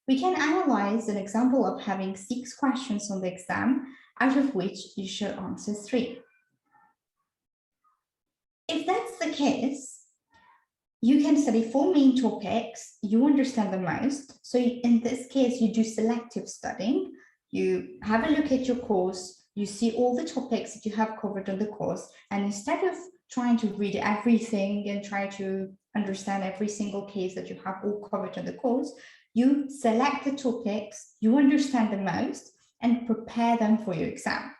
We can analyze an example of having 6 questions on the exam, out of which you should answer 3. If that's the case, you can study 4 main topics you understand the most. So in this case, you do selective studying. You have a look at your course, you see all the topics that you have covered on the course, and instead of trying to read everything and try to understand every single case that you have all covered on the course, you select the topics you understand the most and prepare them for your exam.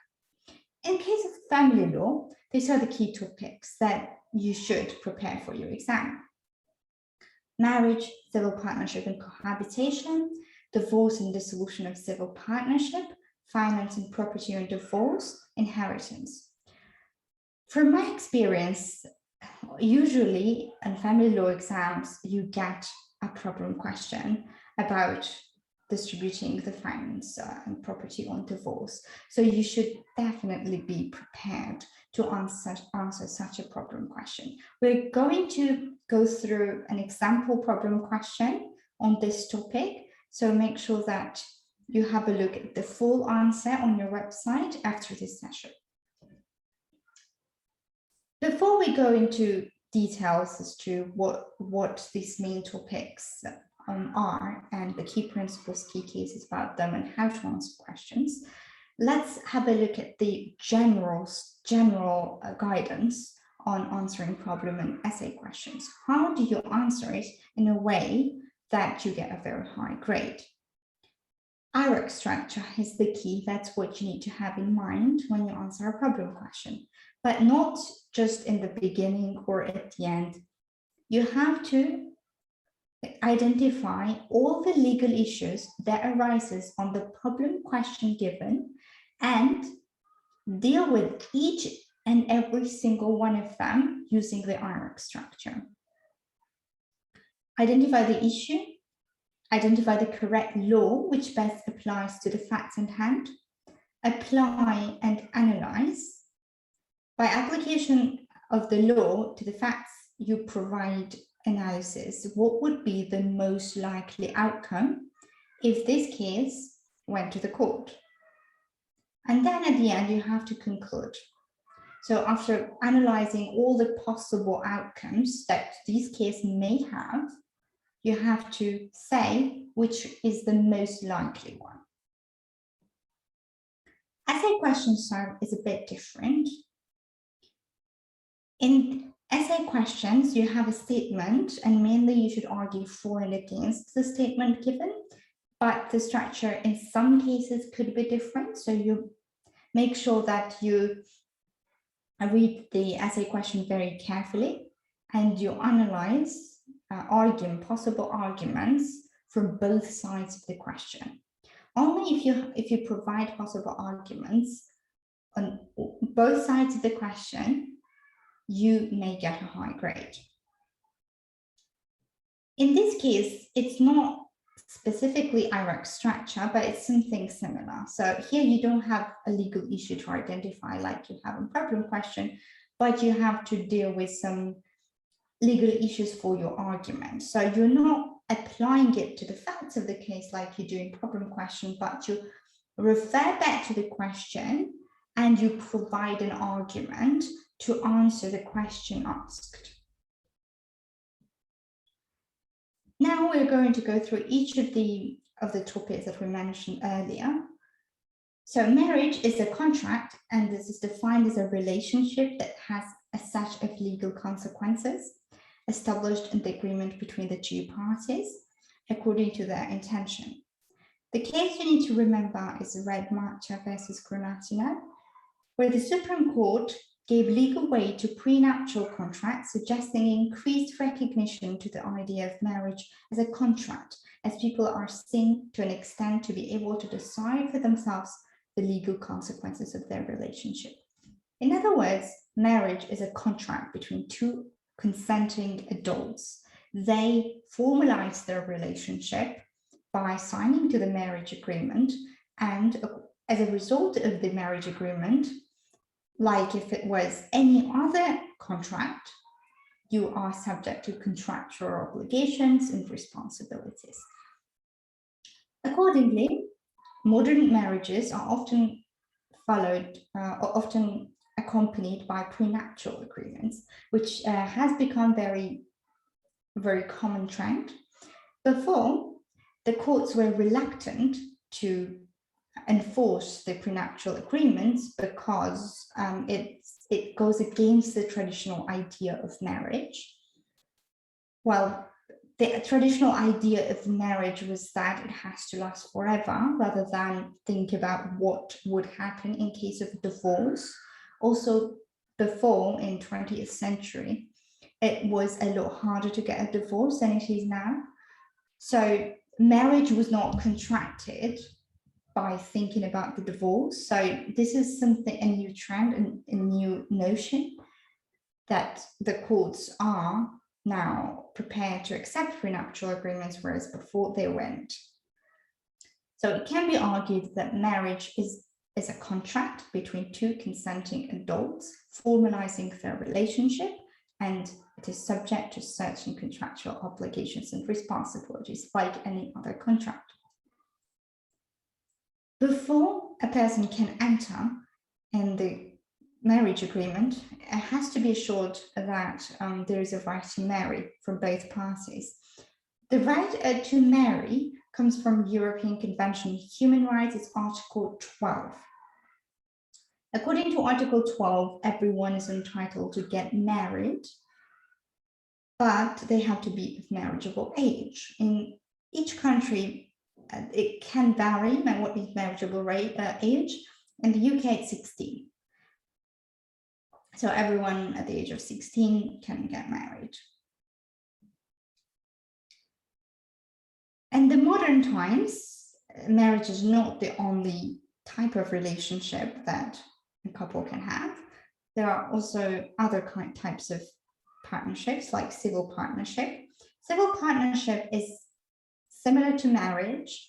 In case of family law, these are the key topics that you should prepare for your exam: marriage, civil partnership and cohabitation, divorce and dissolution of civil partnership, finance and property and divorce, inheritance. From my experience, usually in family law exams, you get a problem question about distributing the finance and property on divorce. So you should definitely be prepared to answer such a problem question. We're going to go through an example problem question on this topic. So make sure that you have a look at the full answer on your website after this session. Before we go into details as to what these main topics are and the key principles, key cases about them and how to answer questions, let's have a look at the general guidance on answering problem and essay questions. How do you answer it in a way that you get a very high grade? IRAC structure is the key. That's what you need to have in mind when you answer a problem question, but not just in the beginning or at the end. You have to identify all the legal issues that arises on the problem question given and deal with each and every single one of them using the IRAC structure. Identify the issue, identify the correct law which best applies to the facts in hand, apply and analyze. By application of the law to the facts, you provide analysis. What would be the most likely outcome if this case went to the court? And then at the end, you have to conclude. So after analyzing all the possible outcomes that this case may have, you have to say which is the most likely one. Essay question style is a bit different. In essay questions, you have a statement, and mainly you should argue for and against the statement given, but the structure in some cases could be different. So you make sure that you read the essay question very carefully and you analyze possible arguments from both sides of the question. Only if you provide possible arguments on both sides of the question, you may get a high grade. In this case, it's not specifically IRAC structure, but it's something similar. So here you don't have a legal issue to identify like you have in problem question, but you have to deal with some legal issues for your argument. So you're not applying it to the facts of the case like you do in problem question, but you refer back to the question and you provide an argument to answer the question asked. Now we're going to go through each of the topics that we mentioned earlier. So marriage is a contract, and this is defined as a relationship that has a set of legal consequences established in the agreement between the two parties according to their intention. The case you need to remember is Red Marcha versus Granatino, where the Supreme Court gave legal weight to prenuptial contracts, suggesting increased recognition to the idea of marriage as a contract, as people are seen to an extent to be able to decide for themselves the legal consequences of their relationship. In other words, marriage is a contract between two consenting adults. They formalize their relationship by signing to the marriage agreement, and as a result of the marriage agreement, like if it was any other contract, you are subject to contractual obligations and responsibilities. Accordingly, modern marriages are often often accompanied by prenuptial agreements, which has become very common trend. Before, the courts were reluctant to enforce the prenuptial agreements because it goes against the traditional idea of marriage. Well, the traditional idea of marriage was that it has to last forever, rather than think about what would happen in case of divorce. Also, before, in 20th century, it was a lot harder to get a divorce than it is now. So marriage was not contracted by thinking about the divorce. So this is something, a new trend and a new notion, that the courts are now prepared to accept prenuptial agreements, whereas before they weren't. So it can be argued that marriage is a contract between two consenting adults formalizing their relationship, and it is subject to certain contractual obligations and responsibilities like any other contract. Before a person can enter in the marriage agreement, it has to be assured that there is a right to marry from both parties. The right to marry comes from European Convention on Human Rights. It's Article 12. According to Article 12, everyone is entitled to get married, but they have to be of marriageable age. In each country, it can vary what is marriageable age. In the UK, it's 16. So everyone at the age of 16 can get married. In the modern times, marriage is not the only type of relationship that a couple can have. There are also other types of partnerships, like civil partnership. Civil partnership is similar to marriage.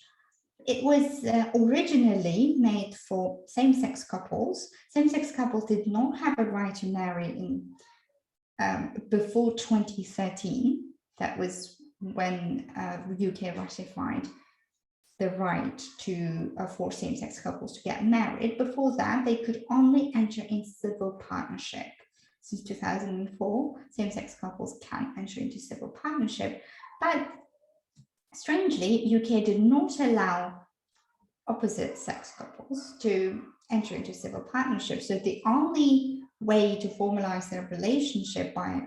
It was originally made for same-sex couples. Same-sex couples did not have a right to marry in before 2013. That was when the UK ratified the right to for same-sex couples to get married. Before that, they could only enter in civil partnership. Since 2004, same-sex couples can enter into civil partnership, but strangely, UK did not allow opposite sex couples to enter into civil partnership. So the only way to formalize their relationship by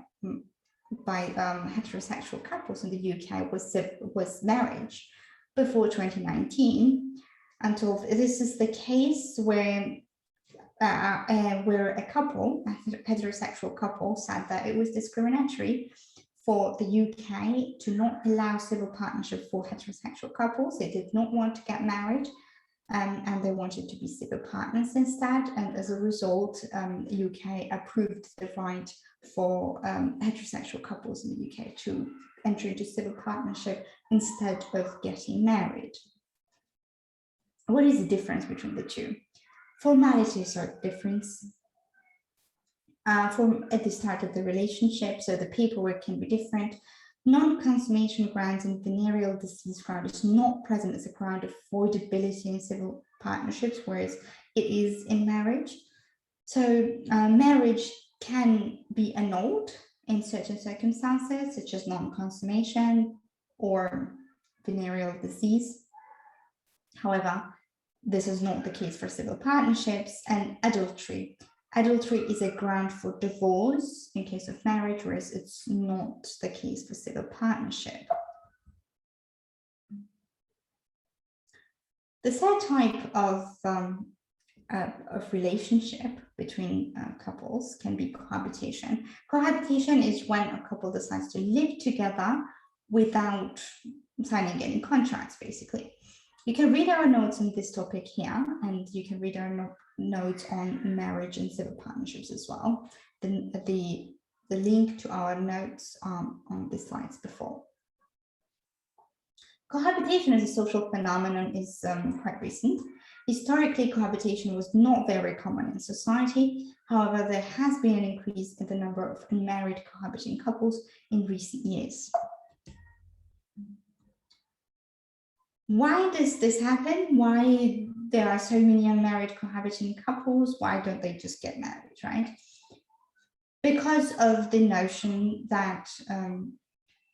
heterosexual couples in the UK was marriage before 2019. Until this is the case where a couple, a heterosexual couple, said that it was discriminatory for the UK to not allow civil partnership for heterosexual couples. They did not want to get married, and they wanted to be civil partners instead. And as a result, UK approved the right for heterosexual couples in the UK to enter into civil partnership instead of getting married. What is the difference between the two? Formalities are different. From at the start of the relationship, so the paperwork can be different. Non-consummation grounds and venereal disease ground is not present as a ground of voidability in civil partnerships, whereas it is in marriage. So marriage can be annulled in certain circumstances, such as non-consummation or venereal disease. However, this is not the case for civil partnerships. And adultery. Adultery is a ground for divorce in case of marriage, whereas it's not the case for civil partnership. The third type of relationship between couples can be cohabitation. Cohabitation is when a couple decides to live together without signing any contracts, basically. You can read our notes on this topic here, and you can read our notes on marriage and civil partnerships as well. The link to our notes on the slides before. Cohabitation as a social phenomenon is quite recent. Historically, cohabitation was not very common in society. However, there has been an increase in the number of unmarried cohabiting couples in recent years. Why does this happen? Why there are so many unmarried cohabiting couples? Why don't they just get married, right? Because of the notion that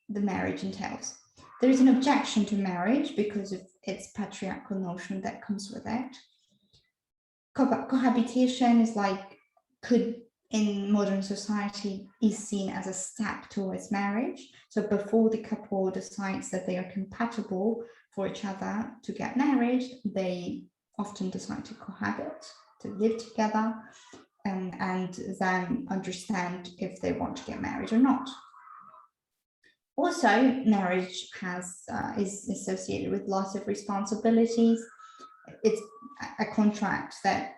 the marriage entails. There is an objection to marriage because of its patriarchal notion that comes with it. Cohabitation is like, could in modern society is seen as a step towards marriage. So before the couple decides that they are compatible for each other to get married, they often decide to cohabit, to live together, and then understand if they want to get married or not. Also, marriage is associated with lots of responsibilities. It's a contract that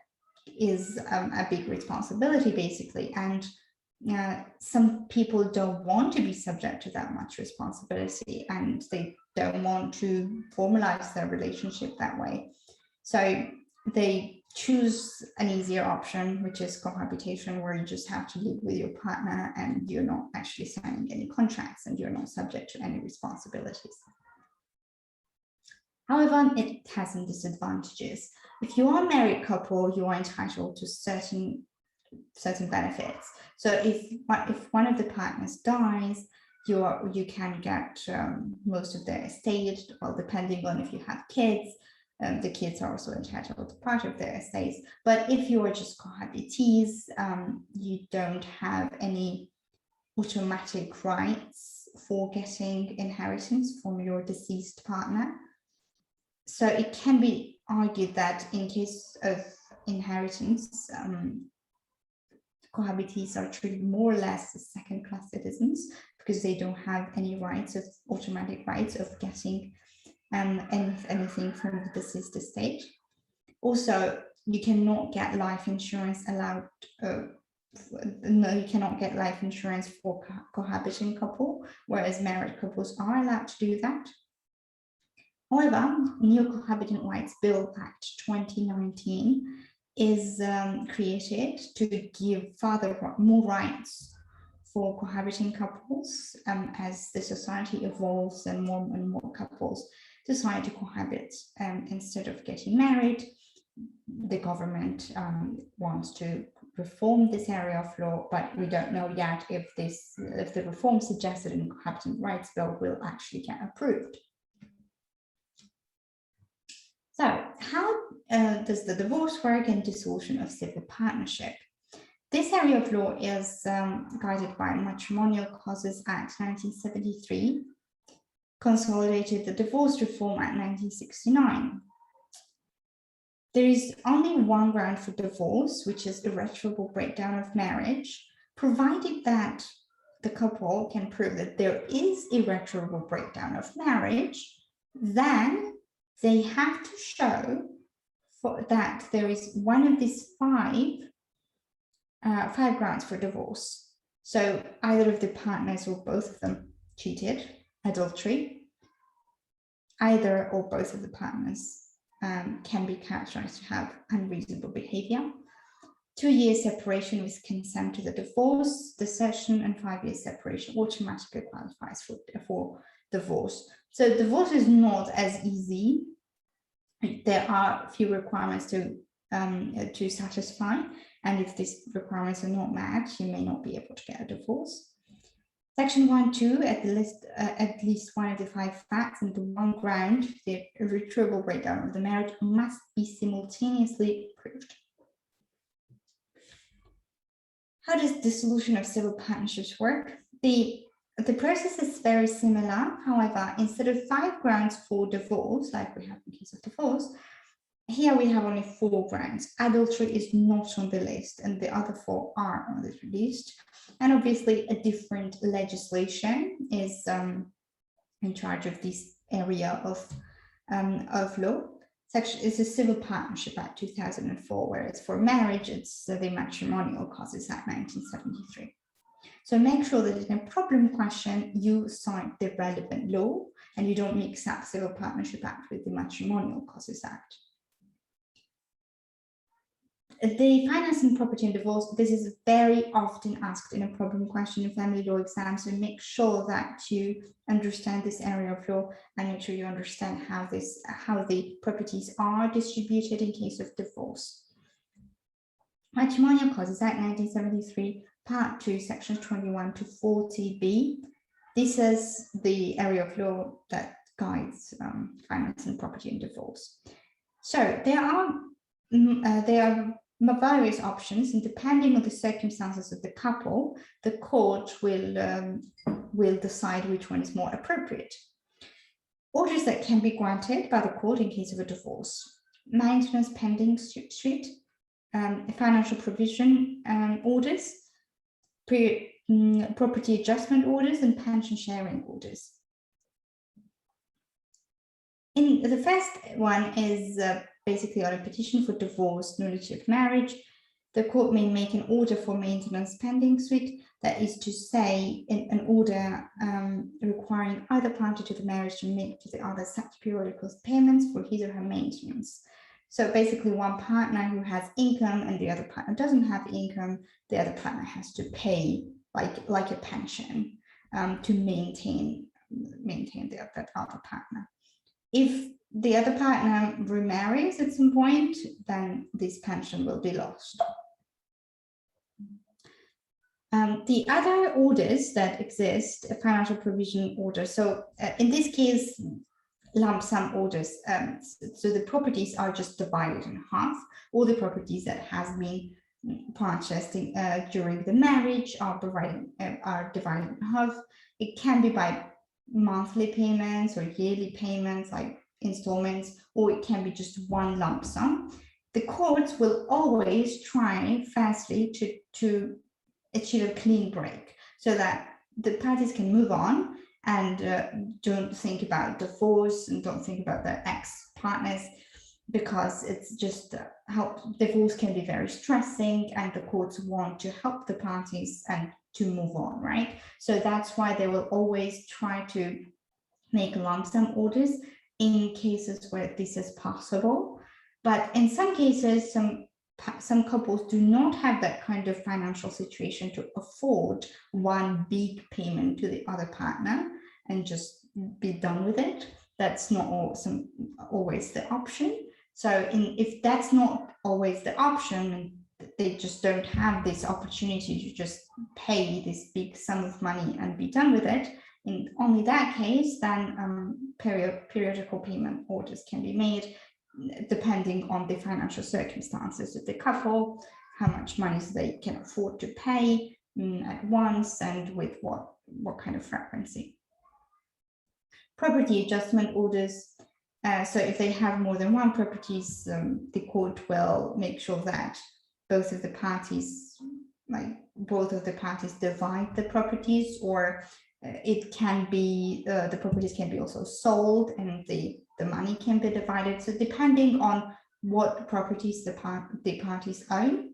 is a big responsibility, basically, and some people don't want to be subject to that much responsibility, and they don't want to formalize their relationship that way. So they choose an easier option, which is cohabitation, where you just have to live with your partner and you're not actually signing any contracts and you're not subject to any responsibilities. However, it has some disadvantages. If you are a married couple, you are entitled to certain benefits. So if one of the partners dies, you can get most of their estate, well, depending on if you have kids. The kids are also entitled to part of their estates. But if you are just cohabitees, you don't have any automatic rights for getting inheritance from your deceased partner. So it can be argued that in case of inheritance, cohabitees are treated more or less as second-class citizens because they don't have any automatic rights of getting anything from the deceased estate. Also, you cannot get life insurance you cannot get life insurance for cohabiting couple, whereas married couples are allowed to do that. However, New Cohabitant Rights Bill Act 2019 is created to give more rights for cohabiting couples as the society evolves and more couples decide to cohabit instead of getting married. The government wants to reform this area of law, but we don't know yet if the reform suggested in the Cohabitant Rights Bill will actually get approved. So how does the divorce work and dissolution of civil partnership? This area of law is guided by Matrimonial Causes Act 1973, consolidated the Divorce Reform Act 1969. There is only one ground for divorce, which is irretrievable breakdown of marriage, provided that the couple can prove that there is irretrievable breakdown of marriage. Then they have to show that there is one of these five grounds for divorce. So either of the partners or both of them cheated, adultery, either or both of the partners can be characterized to have unreasonable behavior, 2 years separation with consent to the divorce, desertion, and 5 years separation automatically qualifies for divorce. So divorce is not as easy. There are a few requirements to satisfy, and if these requirements are not met, you may not be able to get a divorce. Section 1(2), at least one of the 5 facts and the one ground, the irretrievable breakdown of the marriage, must be simultaneously proved. How does dissolution of civil partnerships work? The process is very similar. However, instead of 5 grounds for divorce, like we have in case of divorce, here we have only 4 grounds. Adultery is not on the list, and the other 4 are on the list. And obviously, a different legislation is in charge of this area of law. Section is a Civil Partnership Act 2004, whereas for marriage, it's the Matrimonial Causes Act 1973. So make sure that in a problem question, you cite the relevant law and you don't mix up Civil Partnership Act with the Matrimonial Causes Act. the financing property and divorce, this is very often asked in a problem question in family law exams, so make sure that you understand this area of law and make sure you understand how the properties are distributed in case of divorce. Matrimonial Causes Act 1973, Part 2, Sections 21 to 40b. This is the area of law that guides financing property and divorce. So there are various options, and depending on the circumstances of the couple, the court will decide which one is more appropriate. Orders that can be granted by the court in case of a divorce: maintenance pending suit, financial provision orders, property adjustment orders, and pension sharing orders. In the first one is basically on a petition for divorce, nullity of marriage. The court may make an order for maintenance pending suit, that is to say, an order requiring either party to the marriage to make to the other such periodical payments for his or her maintenance. So basically, one partner who has income and the other partner doesn't have income, the other partner has to pay like a pension to maintain that other partner. If the other partner remarries at some point, then this pension will be lost. The other orders that exist, a financial provision order. So in this case, lump sum orders. So the properties are just divided in half. All the properties that has been purchased during the marriage are divided in half. It can be by monthly payments or yearly payments, like installments, or it can be just one lump sum. The courts will always try, firstly, to achieve a clean break so that the parties can move on and don't think about divorce and don't think about their ex-partners, because it's just divorce can be very stressing, and the courts want to help the parties and to move on, right? So that's why they will always try to make lump sum orders in cases where this is possible. But in some cases, some couples do not have that kind of financial situation to afford one big payment to the other partner and just be done with it. That's not always the option. So if that's not always the option, they just don't have this opportunity to just pay this big sum of money and be done with it, in only that case, then periodical payment orders can be made, depending on the financial circumstances of the couple, how much money they can afford to pay at once, and with what kind of frequency. Property adjustment orders. So if they have more than one properties, the court will make sure that both of the parties divide the properties, or it can be the properties can be also sold and the money can be divided. So depending on what properties the parties own,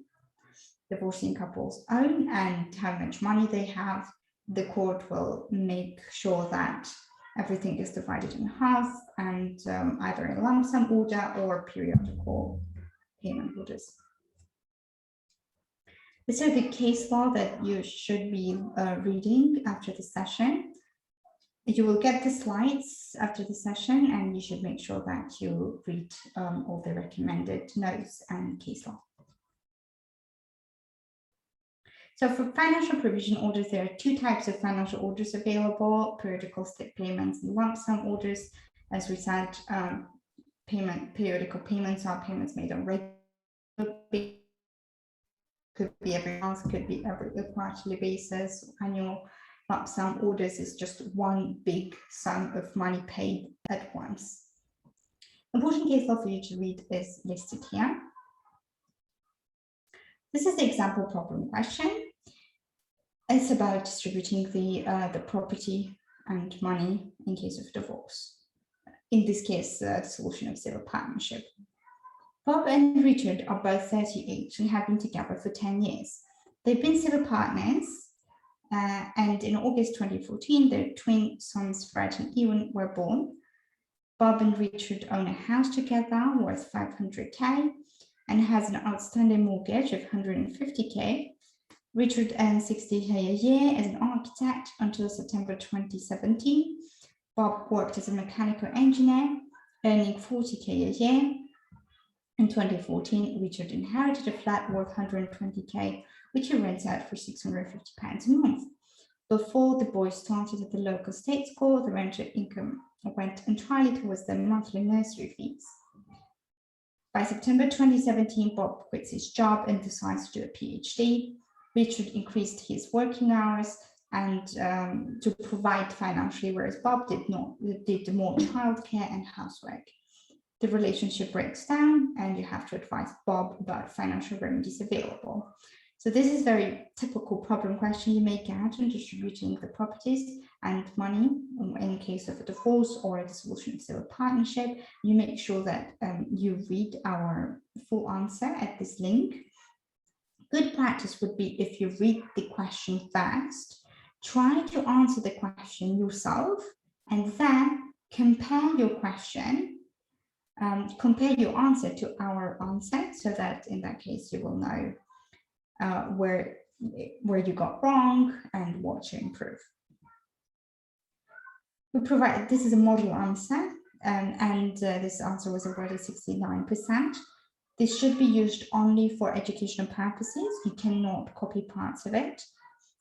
divorcing couples own, and how much money they have, the court will make sure that everything is divided in half, and either a lump sum order or periodical payment orders. This is the case law that you should be reading after the session. You will get the slides after the session, and you should make sure that you read all the recommended notes and case law. So for financial provision orders, there are two types of financial orders available: periodical step payments and lump sum orders. As we said, periodical payments are payments made on regular basis. Could be every month, could be every quarterly basis, annual. Lump sum orders is just one big sum of money paid at once. Important case law for you to read is listed here. This is the example problem question. It's about distributing the property and money in case of divorce. In this case, the solution of civil partnership. Bob and Richard are both 38 and have been together for 10 years. They've been civil partners, and in August 2014, their twin sons, Fred and Ewan, were born. Bob and Richard own a house together worth $500K, and has an outstanding mortgage of 150K. Richard earned 60K a year as an architect until September 2017. Bob worked as a mechanical engineer, earning 40K a year. In 2014, Richard inherited a flat worth 120K, which he rents out for £650 a month. Before the boys started at the local state school, the rental income went entirely towards their monthly nursery fees. By September 2017, Bob quits his job and decides to do a PhD. Richard increased his working hours and to provide financially, whereas Bob did more childcare and housework. The relationship breaks down and you have to advise Bob about financial remedies available. So this is a very typical problem question you may get when distributing the properties and money in case of a divorce or a dissolution of civil partnership. You make sure that you read our full answer at this link. Good practice would be if you read the question first, try to answer the question yourself, and then compare your question, compare your answer to our answer, so that in that case you will know where you got wrong and what to improve. We provide, this is a model answer, and this answer was already 69%. This should be used only for educational purposes. You cannot copy parts of it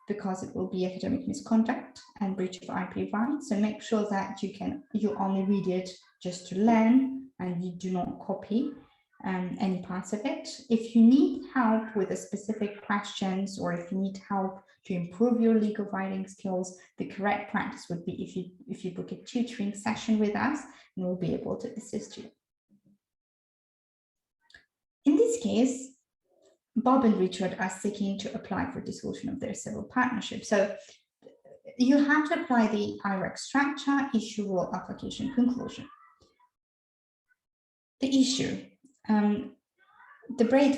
because it will be academic misconduct and breach of IP rights. So make sure that you only read it just to learn and you do not copy any parts of it. If you need help with the specific questions, or if you need help to improve your legal writing skills, the correct practice would be if you book a tutoring session with us, and we'll be able to assist you. In this case, Bob and Richard are seeking to apply for dissolution of their civil partnership. So you have to apply the IREC structure, issue, rule, application, conclusion. The issue.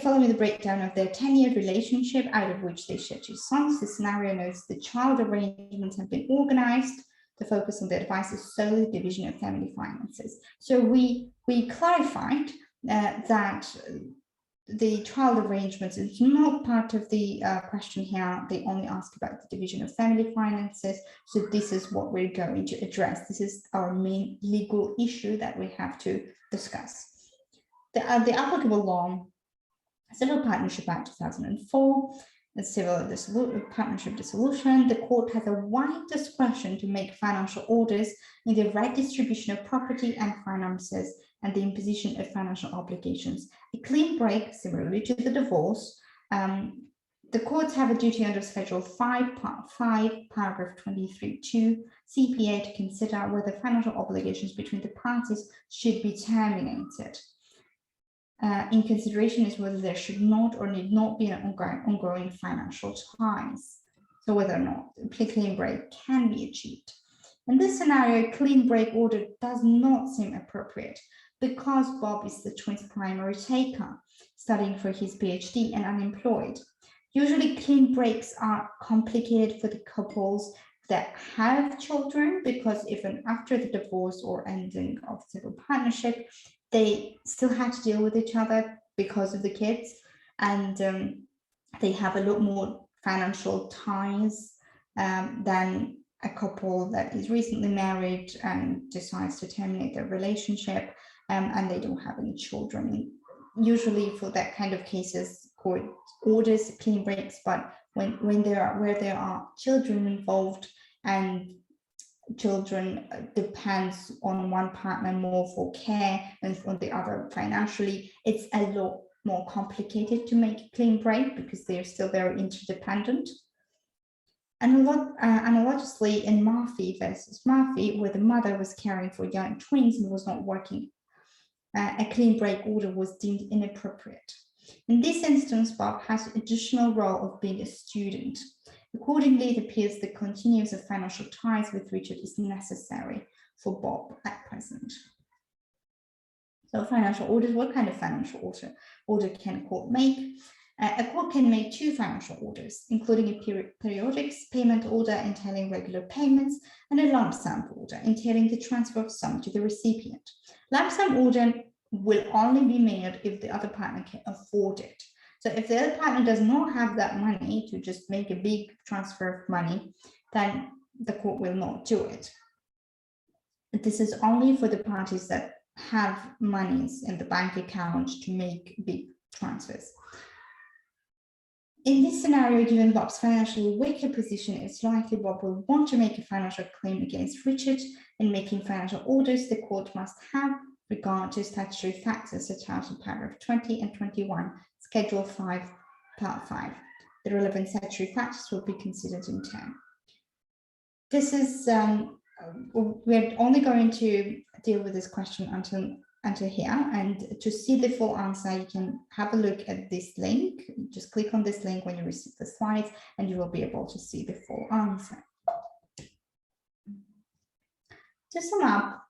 Following the breakdown of their 10-year relationship, out of which they share 2 sons, the scenario notes the child arrangements have been organized. The focus on the advice is solely division of family finances. So we clarified that the child arrangements is not part of the question here. They only ask about the division of family finances. So this is what we're going to address. This is our main legal issue that we have to discuss. The applicable law, Civil Partnership Act 2004, the Civil Partnership Dissolution, the court has a wide discretion to make financial orders in the right distribution of property and finances and the imposition of financial obligations. A clean break, similarly to the divorce, the courts have a duty under Schedule 5, Part 5, Paragraph 23(2) CPA to consider whether financial obligations between the parties should be terminated. In consideration is whether there should not or need not be an ongoing financial ties. So whether or not a clean break can be achieved. In this scenario, a clean break order does not seem appropriate because Bob is the twins' primary taker, studying for his PhD and unemployed. Usually clean breaks are complicated for the couples that have children, because even after the divorce or ending of civil partnership, they still have to deal with each other because of the kids, and they have a lot more financial ties than a couple that is recently married and decides to terminate their relationship and they don't have any children. Usually for that kind of cases, court orders clean breaks, but where there are children involved and children depends on one partner more for care and on the other financially, it's a lot more complicated to make a clean break because they're still very interdependent. And analogously, in Murphy versus Murphy, where the mother was caring for young twins and was not working, a clean break order was deemed inappropriate. In this instance, Bob has an additional role of being a student. Accordingly, it appears the continuance of financial ties with Richard is necessary for Bob at present. So financial orders, what kind of financial order can a court make? A court can make 2 financial orders, including a periodic payment order entailing regular payments and a lump sum order entailing the transfer of sum to the recipient. Lump sum order will only be made if the other partner can afford it. So if the other partner does not have that money to just make a big transfer of money, then the court will not do it. This is only for the parties that have monies in the bank account to make big transfers. In this scenario, given Bob's financially weaker position, it's likely Bob will want to make a financial claim against Richard. In making financial orders, the court must have regard to statutory factors set out in paragraph 20 and 21, Schedule 5, Part 5. The relevant statutory factors will be considered in turn. This is, we're only going to deal with this question until here, and to see the full answer, you can have a look at this link. Just click on this link when you receive the slides, and you will be able to see the full answer. To sum up,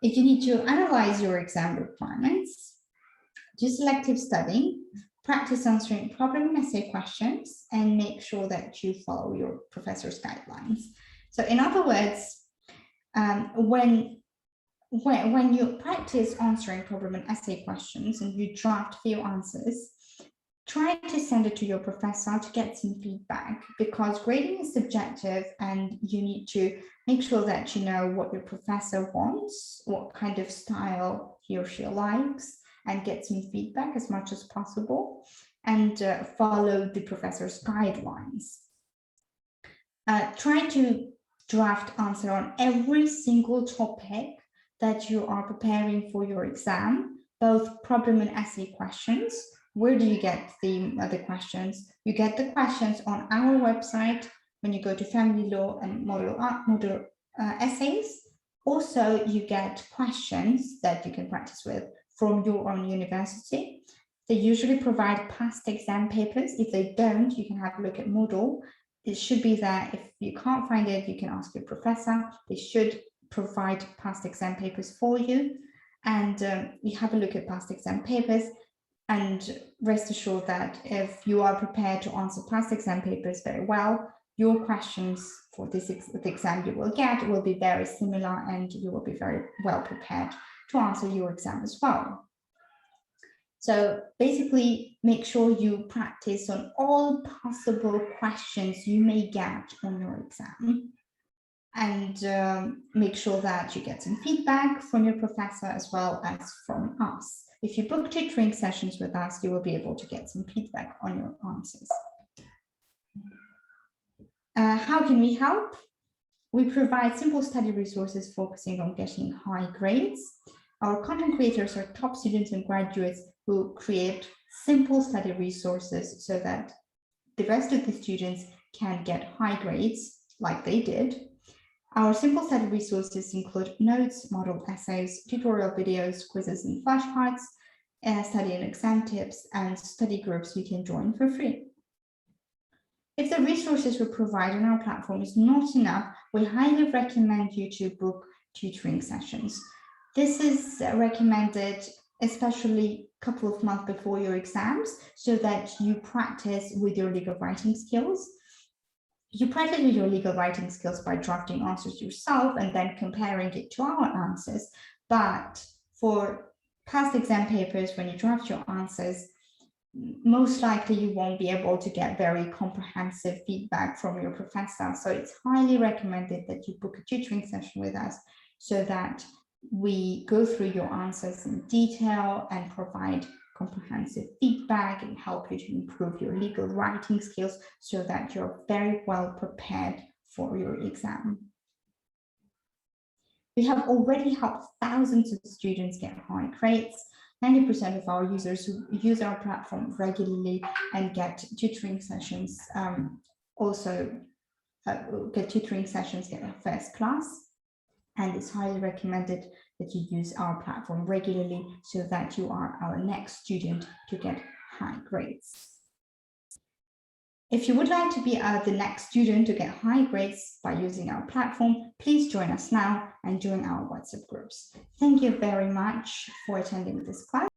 if you need to analyze your exam requirements, do selective studying, practice answering problem essay questions, and make sure that you follow your professor's guidelines. So in other words, when you practice answering problem and essay questions and you draft few answers, try to send it to your professor to get some feedback, because grading is subjective and you need to make sure that you know what your professor wants, what kind of style he or she likes, and get some feedback as much as possible, and follow the professor's guidelines. Try to draft answer on every single topic that you are preparing for your exam, both problem and essay questions. Where do you get the questions? You get the questions on our website when you go to family law and model essays. Also, you get questions that you can practice with from your own university. They usually provide past exam papers. If they don't, you can have a look at Moodle. It should be there. If you can't find it, you can ask your professor. They should provide past exam papers for you. And you have a look at past exam papers, and rest assured that if you are prepared to answer past exam papers very well, your questions for the exam you will get will be very similar, and you will be very well prepared to answer your exam as well. So basically, make sure you practice on all possible questions you may get on your exam, and make sure that you get some feedback from your professor as well as from us. If you book tutoring sessions with us, you will be able to get some feedback on your answers. How can we help? We provide simple study resources focusing on getting high grades. Our content creators are top students and graduates who create simple study resources so that the rest of the students can get high grades like they did. Our simple study resources include notes, model essays, tutorial videos, quizzes and flashcards, study and exam tips, and study groups you can join for free. If the resources we provide on our platform is not enough, we highly recommend you to book tutoring sessions. This is recommended especially a couple of months before your exams, so that you practice with your legal writing skills. You practice with your legal writing skills by drafting answers yourself and then comparing it to our answers. But for past exam papers, when you draft your answers, most likely you won't be able to get very comprehensive feedback from your professor. So it's highly recommended that you book a tutoring session with us so that we go through your answers in detail and provide comprehensive feedback and help you to improve your legal writing skills so that you're very well prepared for your exam. We have already helped thousands of students get high grades. 90% of our users who use our platform regularly and get tutoring sessions get a first class. And it's highly recommended that you use our platform regularly so that you are our next student to get high grades. If you would like to be the next student to get high grades by using our platform, please join us now and join our WhatsApp groups. Thank you very much for attending this class.